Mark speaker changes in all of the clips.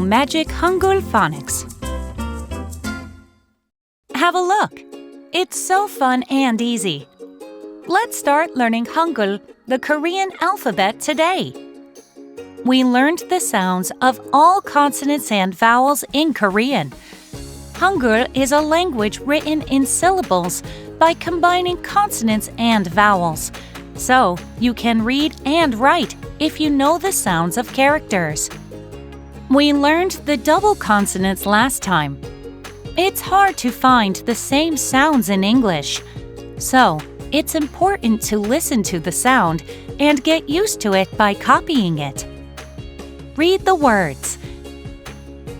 Speaker 1: Magic Hangeul Phonics. Have a look. It's so fun and easy. Let's start learning Hangeul, the Korean alphabet, today. We learned the sounds of all consonants and vowels in Korean. Hangeul is a language written in syllables by combining consonants and vowels. So, you can read and write if you know the sounds of characters. We learned the double consonants last time. It's hard to find the same sounds in English. So, it's important to listen to the sound and get used to it by copying it. Read the words.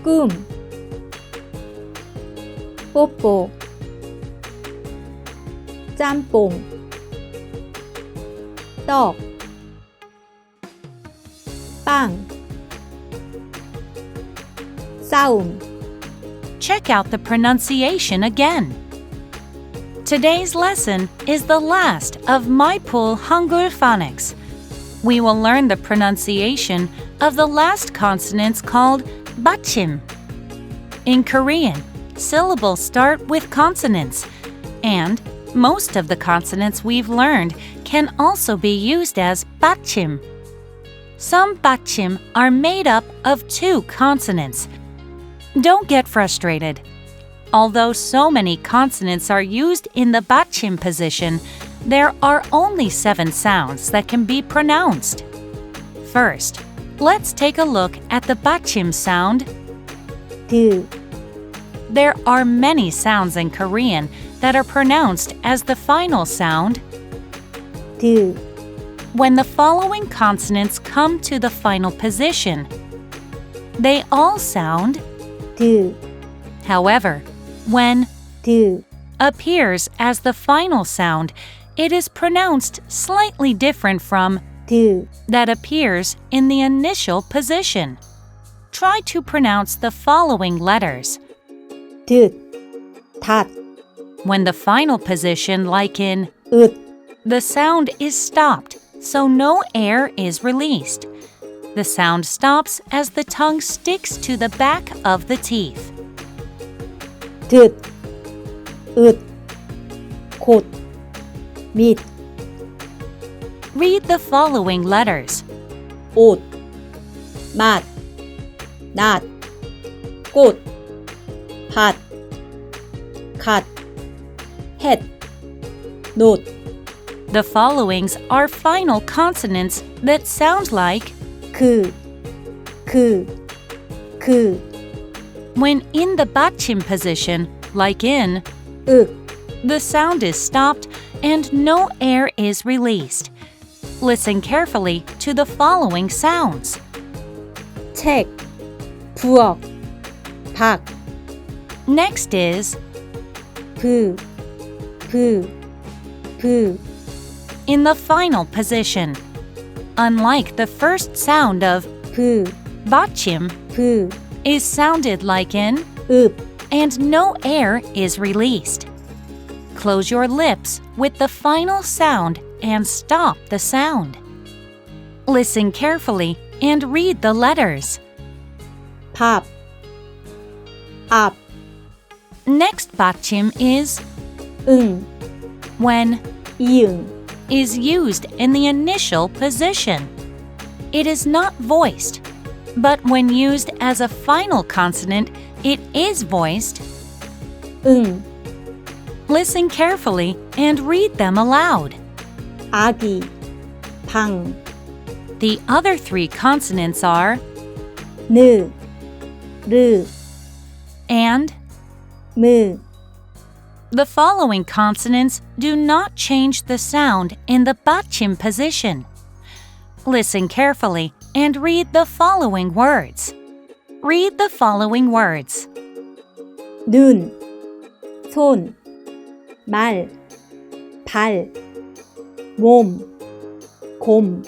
Speaker 2: 꿈, 뽀뽀, 짬뽕, 떡, 빵, 싸움.
Speaker 1: Check out the pronunciation again. Today's lesson is the last of My Pool Hangeul Phonics. We will learn the pronunciation of the last consonants called Batchim. In Korean, syllables start with consonants, and most of the consonants we've learned can also be used as Batchim. Some Batchim are made up of 2 consonants. Don't get frustrated. Although so many consonants are used in the Batchim position, there are only 7 sounds that can be pronounced. First, let's take a look at the Batchim sound.
Speaker 2: 드,
Speaker 1: There are many sounds in Korean that are pronounced as the final sound.
Speaker 2: 드,
Speaker 1: When the following consonants come to the final position, they all sound.
Speaker 2: 드,
Speaker 1: However, when
Speaker 2: 드,
Speaker 1: appears as the final sound, it is pronounced slightly different from
Speaker 2: 드,
Speaker 1: that appears in the initial position. Try to pronounce the following letters.
Speaker 2: 듯, 닷,
Speaker 1: When the final position, like in
Speaker 2: 읒,
Speaker 1: the sound is stopped, so no air is released. The sound stops as the tongue sticks to the back of the teeth.
Speaker 2: 듯, 읒, 곧, 밑,
Speaker 1: Read the following letters.
Speaker 2: 옷, 맛, 낫, 꽃, 밭, 갓, 햇, 놋.
Speaker 1: The followings are final consonants that sound like
Speaker 2: 그, 그, 그,
Speaker 1: when in the Batchim position, like in
Speaker 2: 윽,
Speaker 1: the sound is stopped and no air is released. Listen carefully to the following sounds.
Speaker 2: 책, 부엌, 박,
Speaker 1: Next is
Speaker 2: 브, 브, 브,
Speaker 1: in the final position. Unlike the first sound of
Speaker 2: 브,
Speaker 1: Batchim
Speaker 2: 브,
Speaker 1: is sounded like in
Speaker 2: 읍,
Speaker 1: and no air is released. Close your lips with the final sound and stop the sound. Listen carefully and read the letters.
Speaker 2: 밥, 앞,
Speaker 1: Next Batchim is
Speaker 2: 응,
Speaker 1: when
Speaker 2: 이응,
Speaker 1: is used in the initial position. It is not voiced, but when used as a final consonant, it is voiced.
Speaker 2: 응,
Speaker 1: Listen carefully and read them aloud.
Speaker 2: 아기, 방,
Speaker 1: The other 3 consonants are
Speaker 2: 느, 르,
Speaker 1: and.
Speaker 2: 무.
Speaker 1: The following consonants do not change the sound in the Batchim position. Listen carefully and read the following words. Read the following words.
Speaker 2: 눈, 손, 말, 발, 몸, 곰.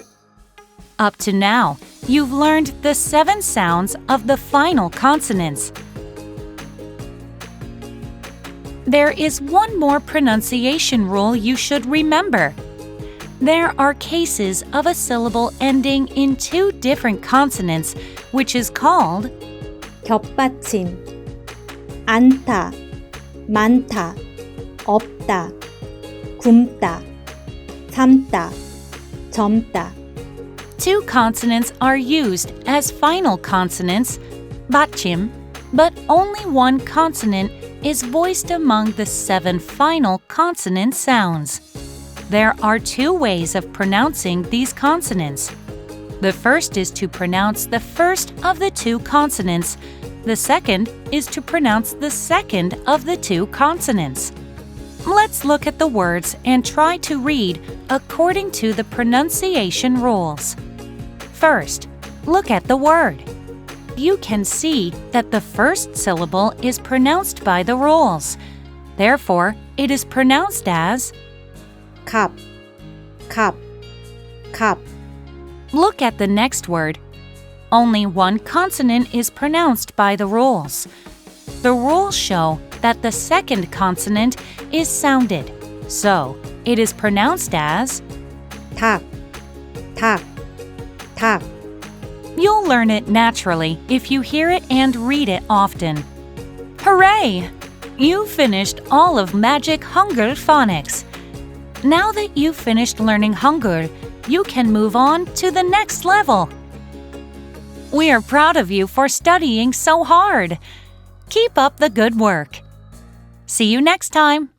Speaker 1: Up to now, you've learned the 7 sounds of the final consonants. There is one more pronunciation rule you should remember. There are cases of a syllable ending in 2 different consonants, which is called
Speaker 2: 겹받침 않다, 많다, 없다, 굶다, 삶다, 젊다.
Speaker 1: Two consonants are used as final consonants, Batchim, but only one consonant is voiced among the 7 final consonant sounds. There are 2 ways of pronouncing these consonants. The first is to pronounce the first of the 2 consonants. The second is to pronounce the second of the 2 consonants. Let's look at the words and try to read according to the pronunciation rules. First, look at the word. You can see that the first syllable is pronounced by the rules. Therefore, it is pronounced as
Speaker 2: 갑, 갑, 갑.
Speaker 1: Look at the next word. Only one consonant is pronounced by the rules. The rules show that the second consonant is sounded, so it is pronounced as
Speaker 2: 닭, 닭, 닭.
Speaker 1: You'll learn it naturally if you hear it and read it often. Hooray! You finished all of Magic Hangeul phonics. Now that you've finished learning Hangeul, you can move on to the next level. We are proud of you for studying so hard. Keep up the good work. See you next time.